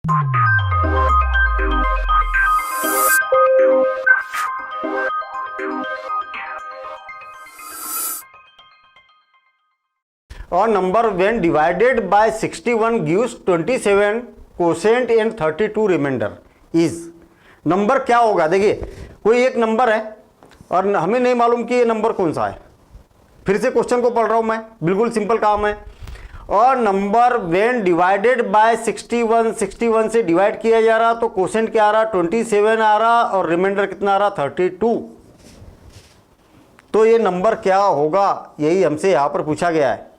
और number when divided by 61 gives 27 quotient and 32 remainder is. Number क्या होगा? देखिए कोई एक नंबर है और हमें नहीं मालूम कि ये नंबर कौन सा है। फिर से क्वेश्चन को पढ़ रहा हूं मैं, बिल्कुल सिंपल काम है। और नंबर व्हेन डिवाइडेड बाय 61 से डिवाइड किया जा रहा तो कोसेंट क्या आ रहा? 27 आ रहा और रिमाइंडर कितना आ रहा? 32। तो ये नंबर क्या होगा, यही हमसे यहां पर पूछा गया है।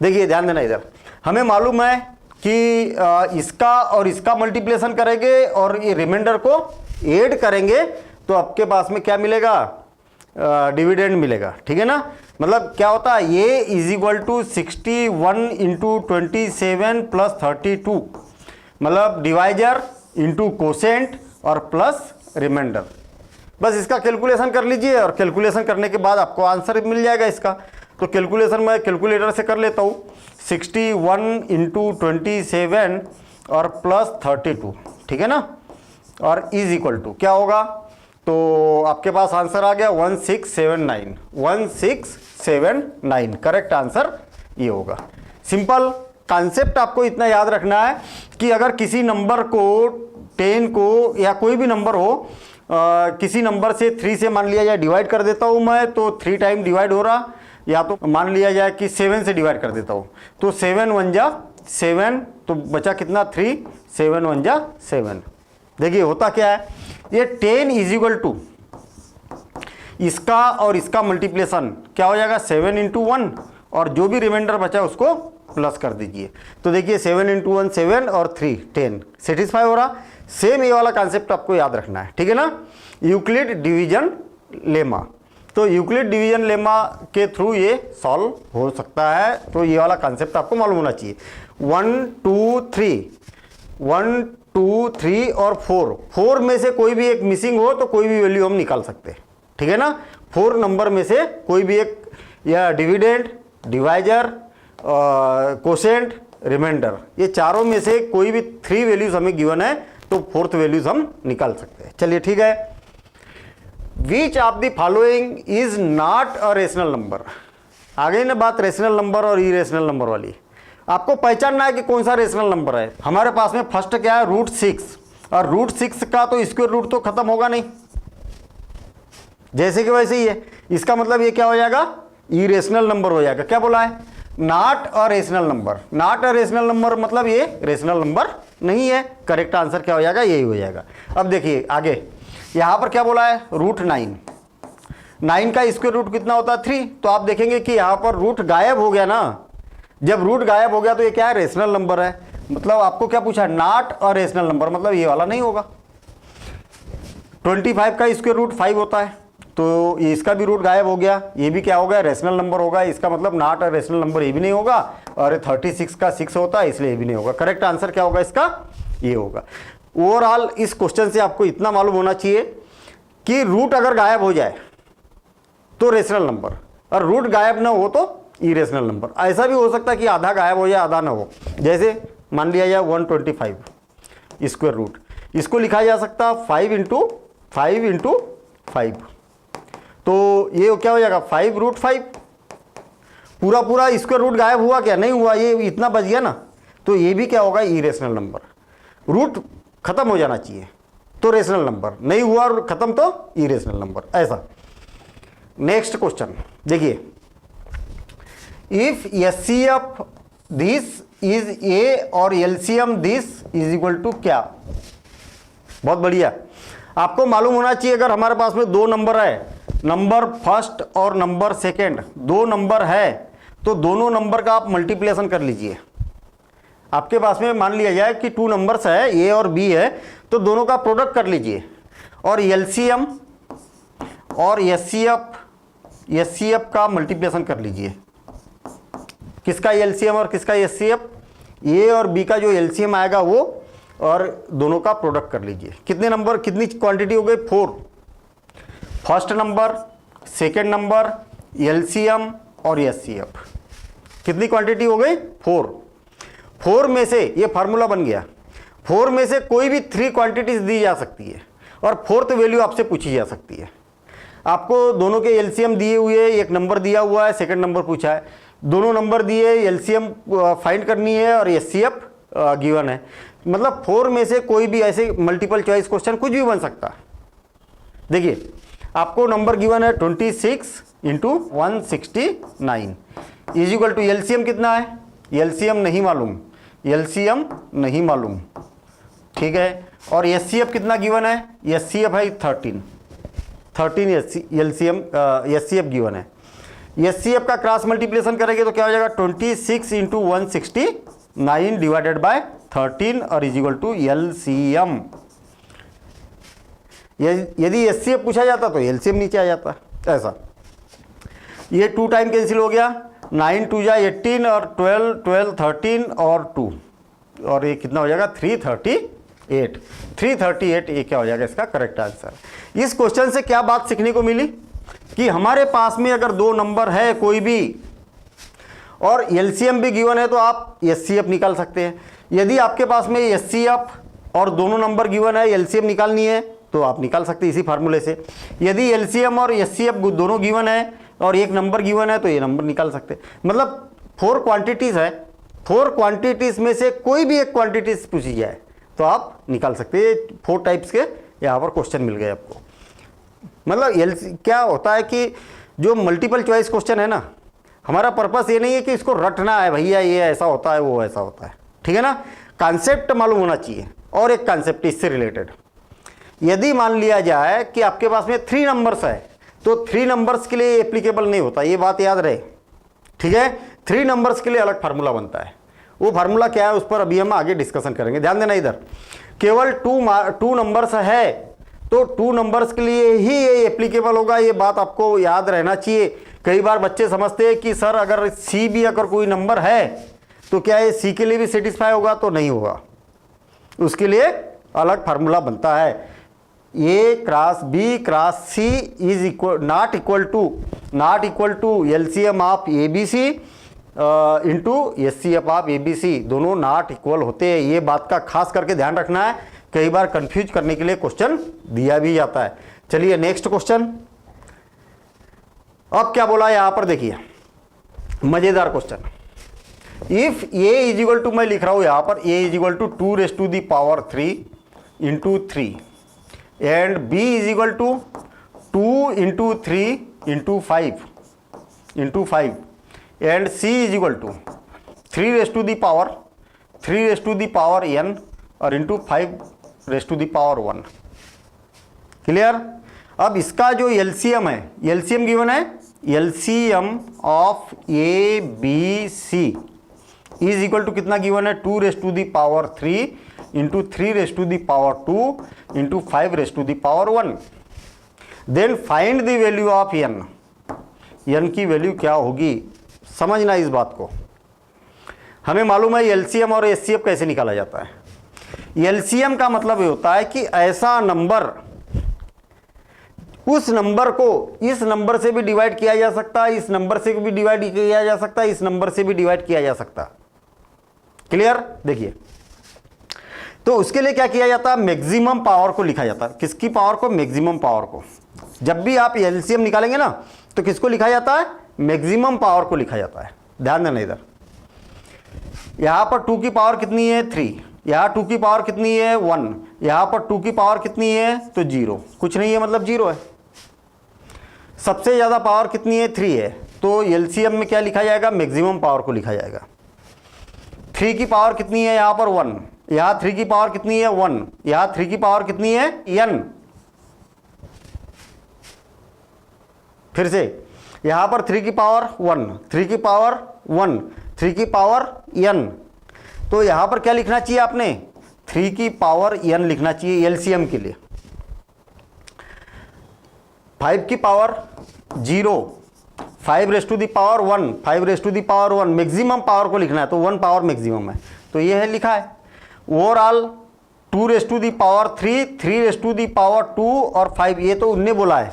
देखिए ध्यान देना, इधर हमें मालूम है कि इसका और इसका मल्टीप्लिकेशन करेंगे और ये रिमाइंडर को ऐड करेंगे तो आपके पास में क्या मिलेगा? डिविडेंड मिलेगा, ठीक है ना। मतलब क्या होता है, ये is equal to 61 into 27 plus 32, मतलब डिवाइजर इंटू कोसेंट और प्लस रिमाइंडर। बस इसका कैलकुलेशन कर लीजिए और कैलकुलेशन करने के बाद आपको आंसर मिल जाएगा इसका। तो कैलकुलेशन मैं कैलकुलेटर से कर लेता हूँ। 61 इंटू 27 और प्लस 32, ठीक है ना, और इज इक्वल टू क्या होगा? तो आपके पास आंसर आ गया 1679। 1679 करेक्ट आंसर ये होगा। सिंपल कॉन्सेप्ट आपको इतना याद रखना है कि अगर किसी नंबर को 10 को या कोई भी नंबर हो, किसी नंबर से 3 से मान लिया जाए डिवाइड कर देता हूं मैं तो 3 टाइम डिवाइड हो रहा, या तो मान लिया जाए कि 7 से डिवाइड कर देता हूं तो 7 1 जा 7, तो बचा कितना? 3, 7 1 जा 7। देखिए होता क्या है, ये 10 इज इक्वल टू इसका और इसका मल्टीप्लिकेशन क्या हो जाएगा? 7 इंटू 1 और जो भी रिमाइंडर बचा उसको प्लस कर दीजिए। तो देखिए 7 इंटू 1 7 और 3 10 सेटिस्फाई हो रहा। सेम ये वाला कॉन्सेप्ट आपको याद रखना है, ठीक है ना। यूक्लिड डिवीजन लेमा, तो यूक्लिड डिवीजन लेमा के थ्रू ये सॉल्व हो सकता है। तो ये वाला कॉन्सेप्ट आपको मालूम होना चाहिए। 1 2 3 1 2 3 और 4 में से कोई भी एक मिसिंग हो तो कोई भी वैल्यू हम निकाल सकते हैं, ठीक है ना। 4 नंबर में से कोई भी एक, या डिविडेंड, डिवाइजर, कोसेंट, रिमाइंडर, ये चारों में से कोई भी 3 वैल्यूज हमें गिवन है तो 4th वैल्यूज हम निकाल सकते हैं। चलिए ठीक है। Which of the following is not a rational number. आ गई ना बात रेशनल नंबर और इरेशनल नंबर वाली। आपको पहचानना है कि कौन सा रेशनल नंबर है। हमारे पास में फर्स्ट क्या है? √6, और √6 का तो स्क्वायर रूट तो खत्म होगा नहीं, जैसे कि वैसे ही है। इसका मतलब ये क्या हो जाएगा? इरेशनल नंबर हो जाएगा। क्या बोला है? Not a rational number. Not a rational number मतलब ये रेशनल नंबर नहीं है। करेक्ट आंसर क्या हो जाएगा? यही हो जाएगा। अब देखिए आगे यहां पर क्या बोला है? √9। 9 का स्क्वायर रूट कितना होता है? 3। तो आप देखेंगे कि यहां पर रूट गायब हो गया ना। जब रूट गायब हो गया तो ये क्या है? रेशनल नंबर है। मतलब आपको क्या पूछा है? नॉट अ रेशनल नंबर, मतलब ये वाला नहीं होगा। 25 का स्क्वायर रूट 5 होता है, तो ये इसका भी रूट गायब हो गया, ये भी क्या होगा? रेशनल नंबर होगा। इसका मतलब नॉट अ रेशनल नंबर ये भी नहीं होगा। और 36 का 6 होता है, इसलिए ये भी नहीं होगा। करेक्ट आंसर क्या होगा इसका? ये होगा। ओवरऑल इस क्वेश्चन से आपको इतना मालूम होना चाहिए कि रूट अगर गायब हो जाए तो रेशनल नंबर, और रूट गायब ना हो तो इरेशनल नंबर। ऐसा भी हो सकता है कि आधा गायब हो जाए आधा ना हो। जैसे मान लिया जाए 125 स्क्वायर रूट, इसको लिखा जा सकता 5 इंटू 5 तो ये क्या हो जाएगा? 5√5। पूरा स्क्वायर रूट गायब हुआ क्या? नहीं हुआ, ये इतना बच गया ना। तो ये भी क्या होगा? Irrational number. रूट खत्म हो जाना चाहिए तो रेशनल नंबर, नहीं हुआ खत्म तो इरेशनल नंबर। ऐसा। नेक्स्ट क्वेश्चन देखिए, if HCF this is a और LCM this is equal to क्या? बहुत बढ़िया। आपको मालूम होना चाहिए अगर हमारे पास में 2 नंबर है, नंबर फर्स्ट और नंबर सेकेंड, 2 नंबर है तो दोनों नंबर का आप मल्टीप्लिकेशन कर लीजिए। आपके पास में मान लिया जाए कि 2 नंबर्स है, A और B है, तो दोनों का प्रोडक्ट कर लीजिए। और LCM और HCF का मल्टीप्लिकेशन कर लीजिए। किसका LCM और किसका HCF? A और B का जो LCM आएगा वो, और दोनों का प्रोडक्ट कर लीजिए। कितने नंबर, कितनी क्वांटिटी हो गई? 4। First number, second number, LCM और HCF, कितनी क्वांटिटी हो गई? 4। 4 में से ये फार्मूला बन गया। 4 में से कोई भी 3 क्वांटिटीज दी जा सकती है और 4th वैल्यू आपसे पूछी जा सकती है। आपको दोनों के एलसीएम दिए हुए, एक नंबर दिया हुआ है, सेकंड नंबर पूछा है, दोनों नंबर दिए, एलसीएम फाइंड करनी है और एचसीएफ गिवन है। मतलब 4 में से कोई भी ऐसे मल्टीपल चॉइस क्वेश्चन कुछ भी बन सकता है। देखिए आपको नंबर गिवन है 26 into 169 is equal to LCM कितना है, एलसीएम नहीं मालूम, एलसीएम नहीं मालूम, ठीक है। और एचसीएफ कितना गिवन है, एचसीएफ है 13 एचसीएफ गिवन है। एचसीएफ का क्रॉस मल्टीप्लिकेशन करेंगे तो क्या हो जाएगा 26 इंटू 169 डिवाइडेड बाय 13 और इज इक्वल टू एलसीएम। यदि एचसीएफ पूछा जाता तो एलसीएम नीचे आ जाता, ऐसा। ये 2 टाइम कैंसिल हो गया, 9 2 जा 18 और 12 13 और 2 और ये कितना हो जाएगा 338। ये क्या हो जाएगा इसका करेक्ट आंसर। इस क्वेश्चन से क्या बात सीखने को मिली कि हमारे पास में अगर 2 नंबर है कोई भी और एलसीएम भी गिवन है तो आप एचसीएफ निकाल सकते हैं। यदि आपके पास में एचसीएफ और दोनों नंबर गिवन है, एलसीएम निकालनी है तो आप निकाल सकते हैं इसी फार्मूले से। यदि एलसीएम और एचसीएफ दोनों गिवन है और एक नंबर गिवन है तो ये नंबर निकाल सकते हैं। मतलब 4 क्वांटिटीज़ है, 4 क्वांटिटीज़ में से कोई भी एक क्वांटिटीज पूछी जाए तो आप निकाल सकते हैं। 4 टाइप्स के यहाँ पर क्वेश्चन मिल गए आपको। मतलब क्या होता है कि जो मल्टीपल चॉइस क्वेश्चन है ना, हमारा पर्पस ये नहीं है कि इसको रटना है भैया ये ऐसा होता है वो ऐसा होता है, ठीक है ना। कॉन्सेप्ट मालूम होना चाहिए। और एक कॉन्सेप्ट इससे रिलेटेड, यदि मान लिया जाए कि आपके पास में 3 नंबर्स है तो 3 नंबर्स के लिए एप्लीकेबल नहीं होता, ये बात याद रहे, ठीक है। 3 नंबर्स के लिए अलग फार्मूला बनता है। वो फार्मूला क्या है उस पर अभी हम आगे डिस्कशन करेंगे। ध्यान देना, इधर केवल 2 नंबर्स है तो 2 नंबर्स के लिए ही ये एप्लीकेबल होगा, ये बात आपको याद रहना चाहिए। कई बार बच्चे समझते हैं कि सर अगर सी भी अगर कोई नंबर है तो क्या ये सी के लिए भी सेटिस्फाई होगा, तो नहीं होगा, उसके लिए अलग फार्मूला बनता है। A cross B cross C is equal not equal to LCM of A B C into HCF of A B C, दोनों नॉट इक्वल होते हैं। ये बात का खास करके ध्यान रखना है, कई बार कंफ्यूज करने के लिए क्वेश्चन दिया भी जाता है। चलिए नेक्स्ट क्वेश्चन। अब क्या बोला यहां पर देखिए, मजेदार question. If A is equal to, मैं लिख रहा हूं यहां पर A is equal to 2 raise to the power 3 into 3 and b is equal to 2 into 3 into 5 and c is equal to 3 raise to the power n और into 5 raise to the power 1। Clear. अब इसका जो LCM है, LCM given है, LCM of A B C is equal to कितना given है 2 raise to the power 3 into 3 raise to the power 2 into 5 raise to the power 1। Then find the value of n, n की value क्या होगी, समझना इस बात को। हमें मालूम है एलसीएम और एचसीएफ कैसे निकाला जाता है। एलसीएम का मतलब ये होता है कि ऐसा नंबर, उस नंबर को इस नंबर से भी डिवाइड किया जा सकता है, इस नंबर से भी डिवाइड किया जा सकता है, इस नंबर से भी डिवाइड किया जा सकता है। क्लियर। देखिए तो उसके लिए क्या किया जाता है, मैक्सिमम पावर को लिखा जाता है। किसकी पावर को, मैक्सिमम पावर को। जब भी आप एलसीएम निकालेंगे ना तो किसको लिखा जाता है, मैक्सिमम पावर को लिखा जाता है। ध्यान देना, इधर यहां पर 2 की पावर कितनी है 3, यहां 2 की पावर कितनी है 1, यहां पर 2 की पावर कितनी है तो 0, कुछ नहीं है मतलब 0 है। सबसे ज्यादा पावर कितनी है 3 है, तो एलसीएम में क्या लिखा जाएगा, मैक्सिमम पावर को लिखा जाएगा। 3 की पावर कितनी है यहां पर 1, यहां 3 की पावर कितनी है 1, यहां 3 की पावर कितनी है n। फिर से यहां पर 3 की पावर 1, 3 की पावर 1, 3 की पावर n, तो यहां पर क्या लिखना चाहिए आपने, 3 की पावर n लिखना चाहिए एलसीएम के लिए। 5 की power 0, 5 raise to the power 1, 5 raise to the power 1, maximum power को लिखना है तो 1 पावर मैक्सिमम है, तो ये है लिखा है। Overall 2 raise to the power 3, 3 raise to the power 2 और 5, ये तो उनने बोला है।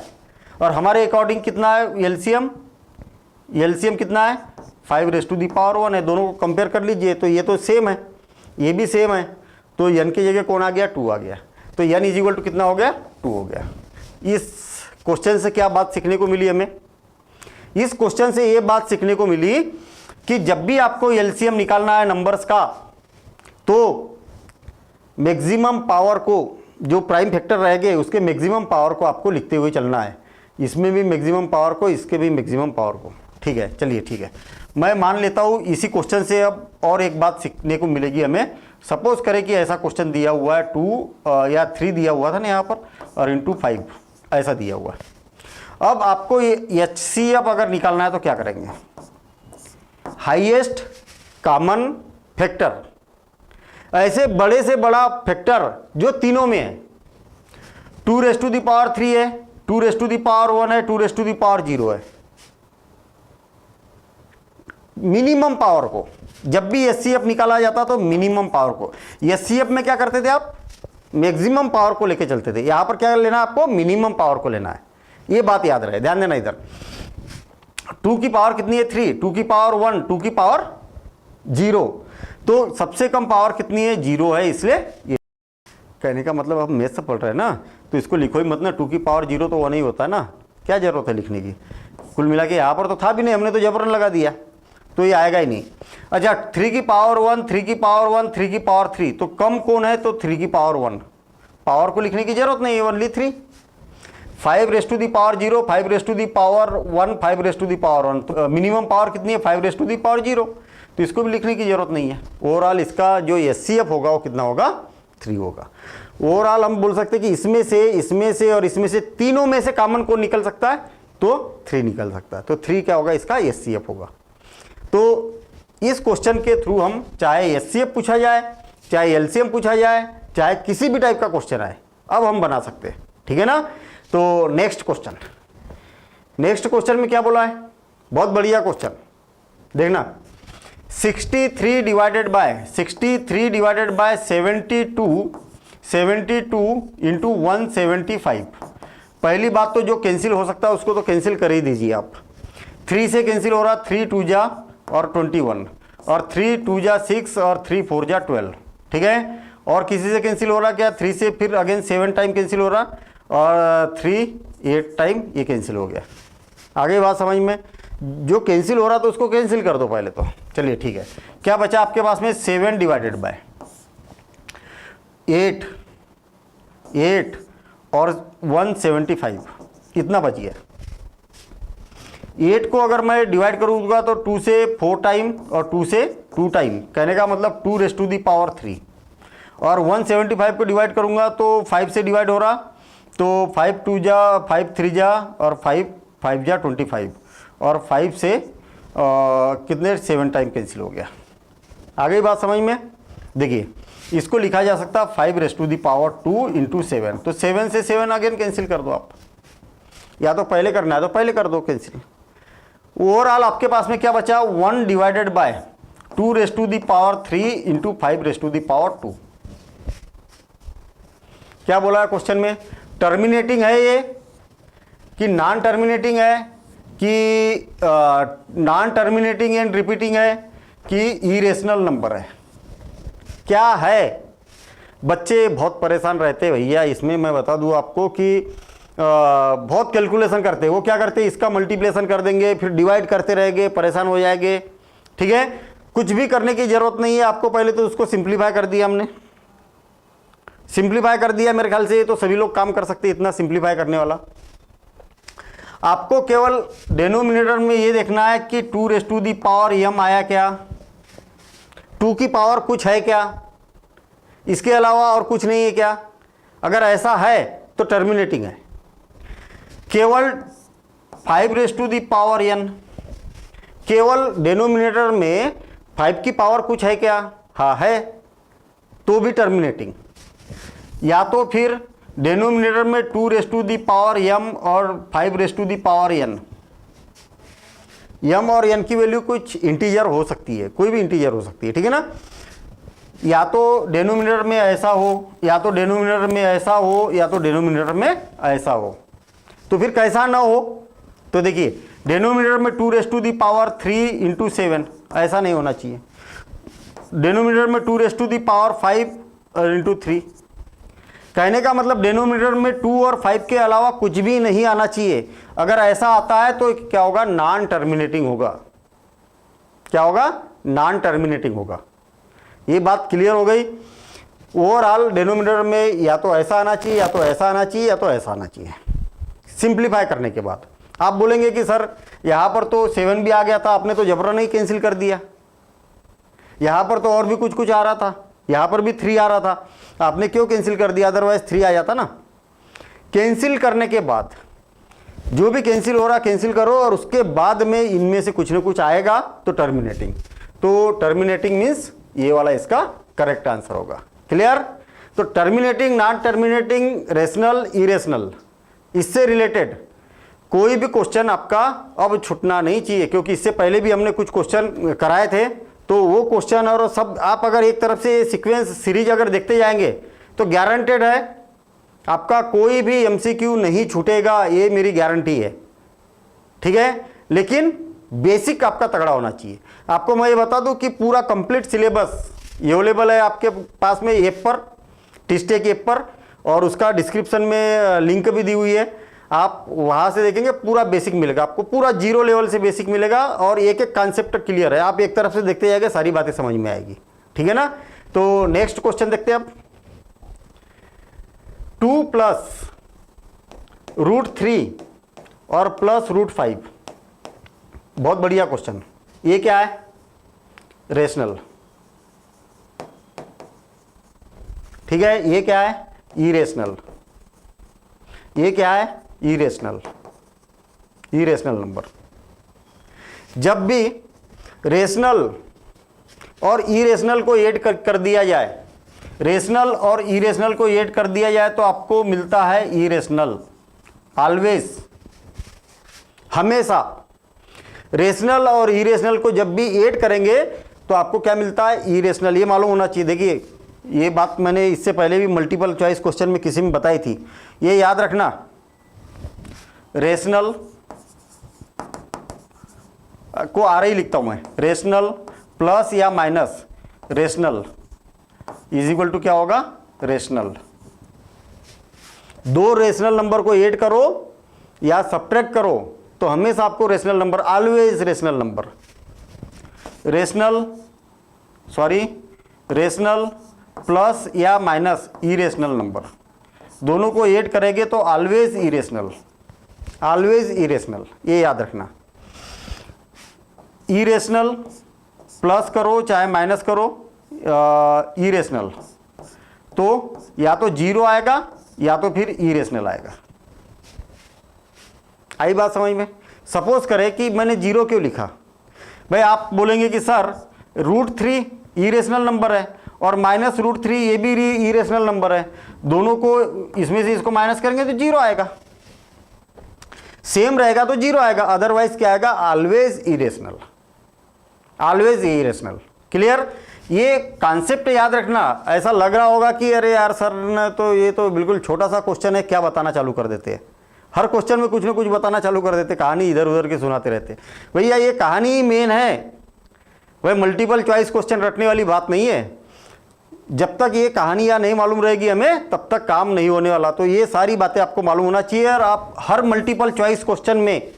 और हमारे अकॉर्डिंग कितना है एलसीएम, एलसीएम कितना है 5 रेज़ टू दी पावर 1 है। दोनों को कंपेयर कर लीजिए तो ये तो सेम है, ये भी सेम है, तो n की जगह कौन आ गया, 2 आ गया। तो n इज इक्वल टू कितना हो गया, 2 हो गया। इस क्वेश्चन से क्या बात सीखने को मिली हमें, इस क्वेश्चन से ये बात सीखने को मिली कि जब भी आपको एलसीएम निकालना है नंबर्स का, तो मैक्सिमम पावर को, जो प्राइम फैक्टर रहेंगे उसके मैक्सिमम पावर को आपको लिखते हुए चलना है। इसमें भी मैक्सिमम पावर को, इसके भी मैक्सिमम पावर को। ठीक है, चलिए ठीक है। मैं मान लेता हूँ इसी क्वेश्चन से अब और एक बात सीखने को मिलेगी हमें। सपोज करें कि ऐसा क्वेश्चन दिया हुआ है 2 या 3 दिया हुआ था ना यहाँ पर, और इंटू 5 ऐसा दिया हुआ है। अब आपको ये HCF अगर निकालना है तो क्या करेंगे, हाईएस्ट कॉमन फैक्टर, ऐसे बड़े से बड़ा फैक्टर जो तीनों में है, 2⁻³ है, 2⁻1 है, 2⁻0 है। मिनिमम पावर को, जब भी HCF निकाला जाता तो मिनिमम पावर को, HCF में क्या करते थे आप, मैक्सिमम पावर को लेके चलते थे। यहां पर क्या लेना है आपको, मिनिमम पावर को लेना है। ये बात याद रहे, ध्यान देना। इधर 2 की पावर कितनी है, 3, 2 की पावर 1, 2 की पावर 0, तो सबसे कम पावर कितनी है, 0 है। इसलिए ये कहने का मतलब अब मैथ से पढ़ रहे हैं ना, तो इसको लिखो ही मत ना, 2 की पावर 0 तो 1 ही होता है ना, क्या जरूरत है लिखने की। कुल मिला के यहाँ पर तो था भी नहीं, हमने तो जबरन लगा दिया, तो ये आएगा ही नहीं। अच्छा, 3 की पावर 1, 3 की पावर 1, 3 की पावर 3, तो कम कौन है, तो 3 की पावर 1। पावर को लिखने की जरूरत नहीं है, ओनली 3। 5⁻0, 5⁻1, 5⁻1, तो मिनिमम पावर कितनी है, 5⁻0, तो इसको भी लिखने की जरूरत नहीं है। ओवरऑल इसका जो HCF होगा वो कितना होगा, 3 होगा। ओवरऑल हम बोल सकते हैं कि इसमें से और इसमें से, तीनों में से कॉमन कौन निकल सकता है, तो 3 निकल सकता है। तो 3 क्या होगा, इसका HCF होगा। तो इस क्वेश्चन के थ्रू हम चाहे HCF पूछा जाए, चाहे LCM पूछा जाए, चाहे किसी भी टाइप का क्वेश्चन आए, अब हम बना सकते हैं। ठीक है ना। तो नेक्स्ट क्वेश्चन में क्या बोला है, बहुत बढ़िया क्वेश्चन देखना। 63 डिवाइडेड बाय 72 इंटू 175। पहली बात तो जो कैंसिल हो सकता है उसको तो कैंसिल कर ही दीजिए आप। 3 से कैंसिल हो रहा, 3 2 जा और 21, और 3 2 जा 6 और 3 4 जा 12। ठीक है, और किसी से कैंसिल हो रहा क्या, 3 से फिर अगेन 7 टाइम कैंसिल हो रहा, और 3 8 टाइम ये कैंसिल हो गया। आगे बात समझ में, जो कैंसिल हो रहा तो उसको कैंसिल कर दो पहले तो। चलिए ठीक है, क्या बचा आपके पास में, 7 डिवाइडेड बाय 8 और 175, इतना बच गया। 8 को अगर मैं डिवाइड करूँगा तो 2 से 4 टाइम और 2 से 2 टाइम, कहने का मतलब 2⁻3, और 175 को डिवाइड करूँगा तो 5 से डिवाइड हो रहा, तो 5 2 जा 5 3 जा और 5 5 जा 25, और 5 से कितने 7 टाइम कैंसिल हो गया। आगे बात समझ में, देखिए इसको लिखा जा सकता है 5⁻2 इंटू 7, तो 7 से 7 अगेन कैंसिल कर दो आप, या तो पहले करना है तो पहले कर दो कैंसिल। ओवरऑल आपके पास में क्या बचा, 1 डिवाइडेड बाय 2⁻³ इंटू 5⁻²। क्या बोला है क्वेश्चन में, टर्मिनेटिंग है ये कि नॉन टर्मिनेटिंग है, कि नॉन टर्मिनेटिंग एंड रिपीटिंग है, कि इरेशनल नंबर है, क्या है। बच्चे बहुत परेशान रहते हैं भैया इसमें। मैं बता दूं आपको कि बहुत कैलकुलेशन करते हैं। वो क्या करते हैं, इसका मल्टीप्लिकेशन कर देंगे, फिर डिवाइड करते रहेंगे, परेशान हो जाएंगे। ठीक है, कुछ भी करने की जरूरत नहीं है आपको, पहले तो उसको सिंप्लीफाई कर दिया हमने, सिंप्लीफाई कर दिया। मेरे ख्याल से तो सभी लोग काम कर सकते हैं इतना सिंप्लीफाई करने वाला। आपको केवल डेनोमिनेटर में ये देखना है कि 2⁻m आया क्या, 2 की पावर कुछ है क्या, इसके अलावा और कुछ नहीं है क्या। अगर ऐसा है तो टर्मिनेटिंग है। केवल 5⁻n, केवल डेनोमिनेटर में 5 की पावर कुछ है क्या, हाँ है, तो भी टर्मिनेटिंग। या तो फिर डेनोमिनेटर में 2⁻m और 5⁻n, m और n की वैल्यू कुछ इंटीजर हो सकती है, कोई भी इंटीजर हो सकती है। ठीक है ना। या तो डेनोमिनेटर में ऐसा हो, या तो डेनोमिनेटर में ऐसा हो, या तो डेनोमिनेटर में ऐसा हो। तो फिर कैसा ना हो, तो देखिए डेनोमिनेटर में 2⁻³ इंटू 7, ऐसा नहीं होना चाहिए। डेनोमिनेटर में 2⁻5 इंटू 3। कहने का मतलब डिनोमिनेटर में 2 और 5 के अलावा कुछ भी नहीं आना चाहिए। अगर ऐसा आता है तो क्या होगा, नॉन टर्मिनेटिंग होगा। क्या होगा, नॉन टर्मिनेटिंग होगा। ये बात क्लियर हो गई। ओवरऑल डिनोमिनेटर में या तो ऐसा आना चाहिए, या तो ऐसा आना चाहिए, या तो ऐसा आना चाहिए। सिंप्लीफाई करने के बाद आप बोलेंगे कि सर यहाँ पर तो 7 भी आ गया था, आपने तो जबरन ही कैंसिल कर दिया। यहाँ पर तो और भी कुछ कुछ आ रहा था, यहाँ पर भी 3 आ रहा था, आपने क्यों कैंसिल कर दिया, अदरवाइज 3 आ जाता ना। कैंसिल करने के बाद जो भी कैंसिल हो रहा कैंसिल करो, और उसके बाद में इनमें से कुछ ना कुछ आएगा तो टर्मिनेटिंग। तो टर्मिनेटिंग मीन्स ये वाला इसका करेक्ट आंसर होगा। क्लियर। तो terminating, non terminating, rational, irrational, इससे रिलेटेड कोई भी क्वेश्चन आपका अब छूटना नहीं चाहिए, क्योंकि इससे पहले भी हमने कुछ क्वेश्चन कराए थे। तो वो क्वेश्चन और सब आप अगर एक तरफ से सीक्वेंस सीरीज अगर देखते जाएंगे तो गारंटेड है आपका कोई भी एमसीक्यू नहीं छूटेगा, ये मेरी गारंटी है। ठीक है, लेकिन बेसिक आपका तगड़ा होना चाहिए। आपको मैं ये बता दूं कि पूरा कंप्लीट सिलेबस अवेलेबल है आपके पास में ऐप पर, टिस्टेक ऐप पर, और उसका डिस्क्रिप्शन में लिंक भी दी हुई है। आप वहां से देखेंगे, पूरा बेसिक मिलेगा आपको, पूरा 0 लेवल से बेसिक मिलेगा, और एक एक कॉन्सेप्ट क्लियर है। आप एक तरफ से देखते जाएंगे, सारी बातें समझ में आएगी। ठीक है ना। तो नेक्स्ट क्वेश्चन देखते हैं अब। 2 प्लस √3 और प्लस √5, बहुत बढ़िया क्वेश्चन। ये क्या है, रेशनल। ठीक है, ये क्या है, इरेशनल। ये क्या है, इरेशनल, इरेशनल नंबर। जब भी रेशनल और इरेशनल को ऐड कर दिया जाए, रेशनल और इरेशनल को ऐड कर दिया जाए तो आपको मिलता है इरेशनल। ऑलवेज, हमेशा रेशनल और इरेशनल को जब भी ऐड करेंगे तो आपको क्या मिलता है, इरेशनल। ये मालूम होना चाहिए। देखिए, ये बात मैंने इससे पहले भी मल्टीपल चॉइस क्वेश्चन में किसी में बताई थी, ये याद रखना। रेशनल को आर ही लिखता हूं मैं, रेशनल प्लस या minus rational is equal to क्या होगा, रेशनल। 2 रेशनल नंबर को ऐड करो या सब्ट्रैक्ट करो तो हमेशा आपको rational number, always rational number, rational plus या माइनस इरेशनल नंबर, दोनों को ऐड करेंगे तो ऑलवेज इरेशनल, ऑलवेज इरेशनल। ये याद रखना। इरेशनल प्लस करो चाहे माइनस करो, इरेशनल तो या तो 0 आएगा या तो फिर इरेशनल आएगा। आई बात समझ में। सपोज करें कि मैंने 0 क्यों लिखा, भाई आप बोलेंगे कि सर √3 इरेशनल नंबर है और माइनस √3 ये भी इरेशनल नंबर है, दोनों को इसमें से इसको माइनस करेंगे तो 0 आएगा। सेम रहेगा तो 0 आएगा, अदरवाइज क्या आएगा, always irrational, always irrational. Clear. ये कॉन्सेप्ट याद रखना। ऐसा लग रहा होगा कि अरे यार सर ने तो ये तो बिल्कुल छोटा सा क्वेश्चन है, क्या बताना चालू कर देते हैं, हर क्वेश्चन में कुछ ना कुछ बताना चालू कर देते, कहानी इधर उधर की सुनाते रहते। भैया ये कहानी ही मेन है, वह मल्टीपल चॉइस क्वेश्चन रटने वाली बात नहीं है। जब तक ये कहानियाँ नहीं मालूम रहेगी हमें तब तक काम नहीं होने वाला। तो ये सारी बातें आपको मालूम होना चाहिए, और आप हर मल्टीपल चॉइस क्वेश्चन में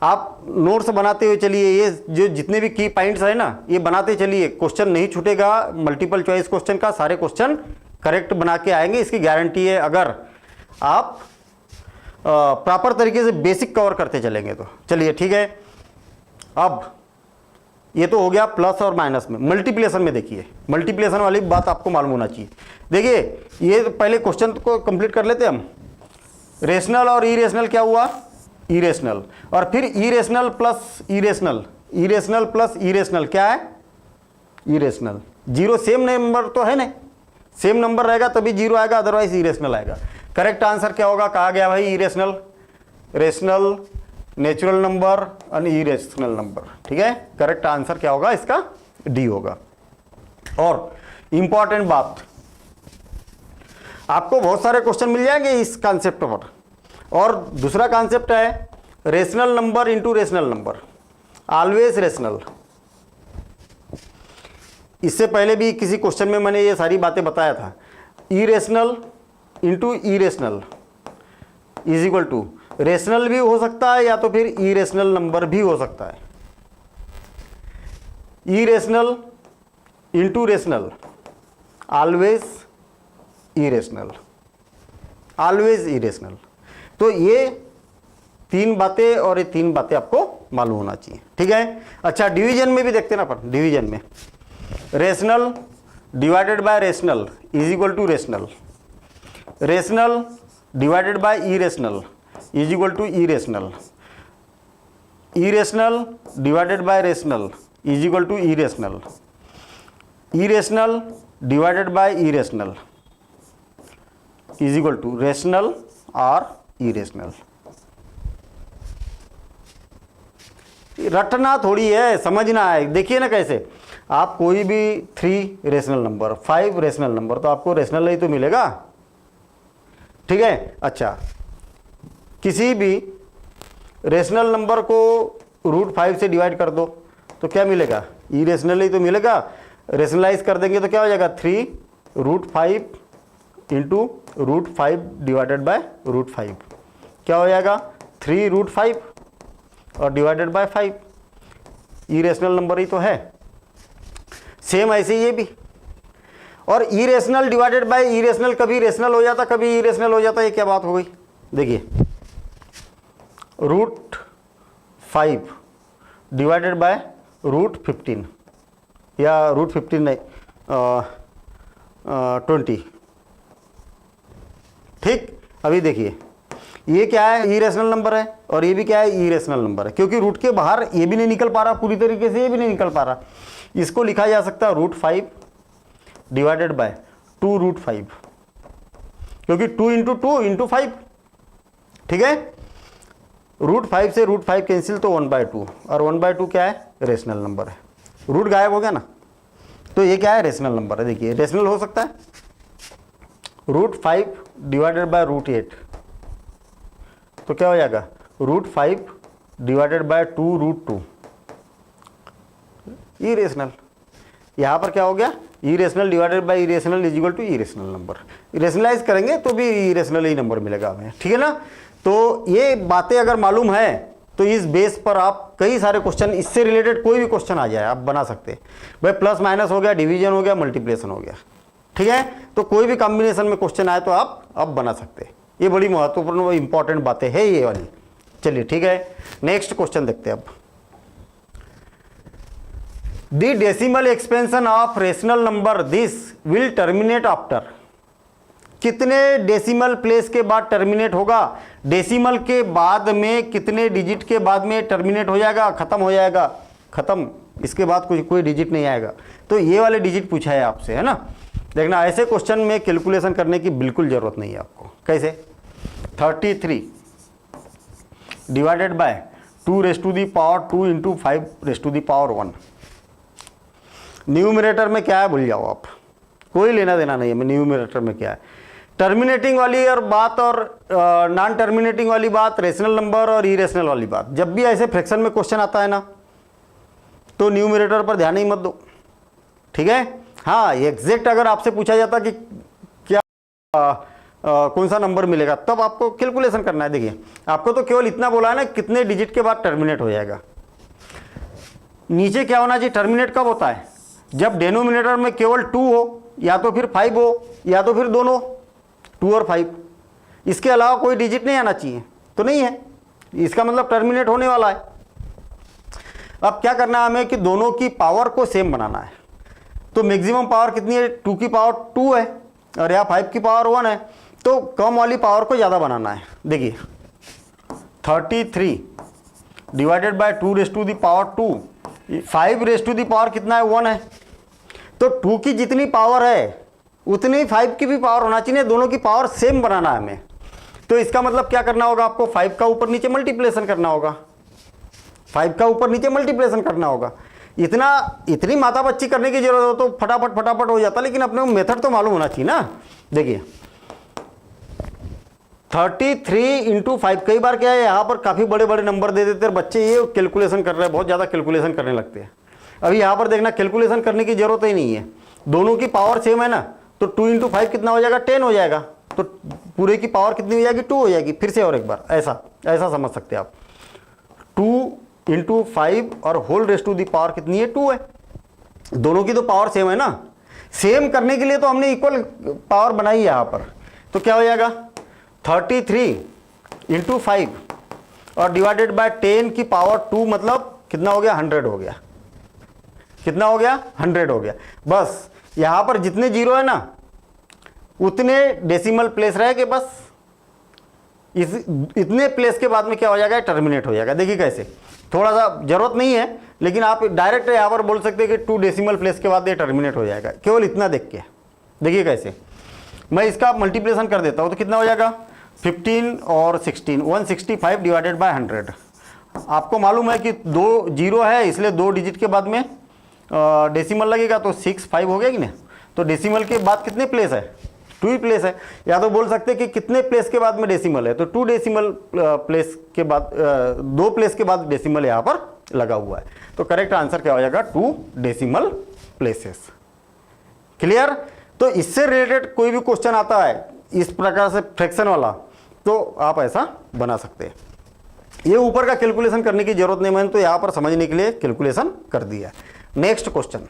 आप नोट्स बनाते हुए चलिए। ये जो जितने भी की पॉइंट्स है ना, ये बनाते चलिए, क्वेश्चन नहीं छूटेगा मल्टीपल चॉइस क्वेश्चन का, सारे क्वेश्चन करेक्ट बना के आएंगे, इसकी गारंटी है, अगर आप प्रॉपर तरीके से बेसिक कवर करते चलेंगे तो। चलिए ठीक है, अब ये तो हो गया प्लस और माइनस में। मल्टीप्लिकेशन में देखिए, मल्टीप्लिकेशन वाली बात आपको मालूम होना चाहिए। देखिए ये तो पहले क्वेश्चन को कंप्लीट कर लेते हैं हम। रेशनल और इरेशनल क्या हुआ, इरेशनल, और फिर irrational plus irrational, irrational plus irrational क्या है, इरेशनल। 0 सेम नंबर तो है ना, सेम नंबर रहेगा तभी 0 आएगा, अदरवाइज इरेशनल आएगा। करेक्ट आंसर क्या होगा, कहा गया भाई इरेशनल, रेशनल, नेचुरल नंबर और इरेशनल नंबर। ठीक है, करेक्ट आंसर क्या होगा इसका, डी होगा। और इंपॉर्टेंट बात, आपको बहुत सारे क्वेश्चन मिल जाएंगे इस कॉन्सेप्ट पर। और दूसरा कॉन्सेप्ट है rational number into rational number, always rational. इससे पहले भी किसी क्वेश्चन में मैंने ये सारी बातें बताया था। Irrational into irrational is equal to rational भी हो सकता है या तो फिर इरेशनल नंबर भी हो सकता है। Irrational into rational always irrational, always irrational. तो ये 3 बातें और ये 3 बातें आपको मालूम होना चाहिए, ठीक है। अच्छा, डिवीजन में भी देखते ना अपन, डिवीजन में rational divided by rational is equal to rational, rational divided by irrational is equal to irrational, irrational divided by rational is equal to irrational, irrational divided by irrational is equal to rational और irrational. रटना थोड़ी है, समझना है। देखिए ना कैसे आप कोई भी 3 रेशनल नंबर, 5 रेशनल नंबर, तो आपको रेशनल ही तो मिलेगा, ठीक है। अच्छा, किसी भी रेशनल नंबर को √5 से डिवाइड कर दो तो क्या मिलेगा, इरेशनल ही तो मिलेगा। रेशनलाइज कर देंगे तो क्या हो जाएगा, 3√5 इंटू √5 डिवाइडेड बाय √5 क्या हो जाएगा, 3√5 और डिवाइडेड बाय 5। इरेशनल नंबर ही तो है। सेम ऐसे ये भी, और इरेशनल डिवाइडेड बाय इरेशनल कभी रेशनल हो जाता कभी इरेशनल हो जाता, ये क्या बात हो गई। देखिए √5 डिवाइडेड बाय √15 या √15 नहीं 20, ठीक। अभी देखिए ये क्या है, इरेशनल नंबर है और ये भी क्या है, इरेशनल नंबर है, क्योंकि रूट के बाहर ये भी नहीं निकल पा रहा पूरी तरीके से, ये भी नहीं निकल पा रहा। इसको लिखा जा सकता है √5 डिवाइडेड बाय 2√5, क्योंकि 2 इंटू 2 इंटू 5, ठीक है। √5 से √5 कैंसिल तो 1/2, और 1/2 क्या है, रेशनल नंबर है। रूट गायब हो गया ना, तो ये क्या है, रेशनल नंबर है। देखिए रेशनल हो सकता है √5 डिवाइडेड बाय √8, तो क्या हो जाएगा, √5 डिवाइडेड बाय 2√2, इरेशनल। यहाँ पर क्या हो गया, irrational divided by irrational is equal to irrational number. Irrationalize करेंगे तो भी इरेशनल ही नंबर मिलेगा हमें, ठीक है ना। तो ये बातें अगर मालूम है तो इस बेस पर आप कई सारे क्वेश्चन, इससे रिलेटेड कोई भी क्वेश्चन आ जाए आप बना सकते हैं। भाई प्लस माइनस हो गया, डिवीजन हो गया, मल्टीप्लिकेशन हो गया, ठीक है। तो कोई भी कॉम्बिनेशन में क्वेश्चन आए तो आप अब बना सकते हैं। ये बड़ी महत्वपूर्ण इंपॉर्टेंट बातें है ये वाली। चलिए ठीक है, नेक्स्ट क्वेश्चन देखते हैं अब। The decimal expansion of rational number this will terminate after, कितने डेसिमल प्लेस के बाद टर्मिनेट होगा, डेसिमल के बाद में कितने डिजिट के बाद में टर्मिनेट हो जाएगा, खत्म हो जाएगा, खत्म, इसके बाद कोई डिजिट नहीं आएगा। तो ये वाले डिजिट पूछा है आपसे, है ना। देखना ऐसे क्वेश्चन में कैलकुलेशन करने की बिल्कुल जरूरत नहीं है आपको। कैसे, 33 डिवाइडेड बाय 2⁻² इंटू 5⁻1। न्यूमरेटर में क्या है भूल जाओ आप, कोई लेना देना नहीं है मैं न्यूमरेटर में क्या है। टर्मिनेटिंग वाली और बात और नॉन टर्मिनेटिंग वाली बात, रेशनल नंबर और इरेशनल वाली बात, जब भी ऐसे फ्रैक्शन में क्वेश्चन आता है ना तो न्यूमरेटर पर ध्यान ही मत दो, ठीक है। हाँ, एग्जैक्ट अगर आपसे पूछा जाता कि क्या कौन सा नंबर मिलेगा, तब आपको कैलकुलेशन करना है। देखिए आपको तो केवल इतना बोला है ना कितने डिजिट के बाद टर्मिनेट हो जाएगा। नीचे क्या होना चाहिए, टर्मिनेट कब होता है, जब डेनोमिनेटर में केवल 2 हो या तो फिर 5 हो या तो फिर दोनों 2 और 5, इसके अलावा कोई डिजिट नहीं आना चाहिए, तो नहीं है, इसका मतलब टर्मिनेट होने वाला है। अब क्या करना है हमें कि दोनों की पावर को सेम बनाना है। तो मैक्सिमम पावर कितनी है, 2 की पावर 2 है और यहाँ 5 की पावर 1 है, तो कम वाली पावर को ज़्यादा बनाना है। देखिए 33 डिवाइडेड बाय 2⁻², 5⁻² कितना है, 1 है। तो 2 की जितनी पावर है उतनी 5 की भी पावर होना चाहिए, दोनों की पावर सेम बनाना है हमें। तो इसका मतलब क्या करना होगा, आपको 5 का ऊपर नीचे मल्टीप्लिकेशन करना होगा, 5 का ऊपर नीचे मल्टीप्लिकेशन करना होगा। इतनी माथा बच्ची करने की जरूरत हो तो फटाफट हो जाता, लेकिन अपने मेथड तो मालूम होना चाहिए ना। देखिए 33 इंटू 5, कई बार क्या है यहाँ पर काफ़ी बड़े बड़े नंबर दे देते हैं बच्चे, ये कैलकुलेशन कर रहे हैं, बहुत ज़्यादा कैलकुलेशन करने लगते हैं। अभी यहाँ पर देखना कैलकुलेशन करने की जरूरत ही नहीं है, दोनों की पावर सेम है ना, तो 2 इंटू 5 कितना हो जाएगा, 10 हो जाएगा, तो पूरे की पावर कितनी हो जाएगी, 2 हो जाएगी। फिर से और एक बार ऐसा ऐसा समझ सकते हैं आप, 2 इंटू 5 और whole raise to the power कितनी है, 2 है। दोनों की तो पावर सेम है ना, सेम करने के लिए तो हमने इक्वल पावर बनाई है यहाँ पर, तो क्या हो जाएगा 33 इंटू 5 और डिवाइडेड बाय 10 की पावर 2, मतलब कितना हो गया, 100 हो गया। कितना हो गया, 100 हो गया। बस यहां पर जितने जीरो है ना उतने डेसिमल प्लेस रह के, बस इतने प्लेस के बाद में क्या हो जाएगा, टर्मिनेट हो जाएगा। देखिए कैसे, थोड़ा सा जरूरत नहीं है, लेकिन आप डायरेक्ट यहां पर बोल सकते हैं कि 2 डेसिमल प्लेस के बाद ये टर्मिनेट हो जाएगा, केवल इतना देख के। देखिए कैसे, मैं इसका मल्टीप्लिकेशन कर देता हूं तो कितना हो जाएगा, 15 और 16, 165 डिवाइडेड बाय 100। आपको मालूम है कि 2 जीरो है, इसलिए 2 डिजिट के बाद में डेसिमल लगेगा, तो 6 5 हो गया कि नहीं। तो डेसिमल के बाद कितने प्लेस है, 2 ही प्लेस है। या तो बोल सकते हैं कि कितने प्लेस के बाद में डेसिमल है, तो 2 डेसिमल प्लेस के बाद 2 प्लेस के बाद डेसिमल यहाँ पर लगा हुआ है। तो करेक्ट आंसर क्या हो जाएगा, 2 डेसिमल प्लेसेस। क्लियर। तो इससे रिलेटेड कोई भी क्वेश्चन आता है इस प्रकार से फ्रैक्शन वाला, तो आप ऐसा बना सकते हैं। ये ऊपर का कैलकुलेशन करने की जरूरत नहीं, मैंने तो यहां पर समझने के लिए कैलकुलेशन कर दिया। Next question,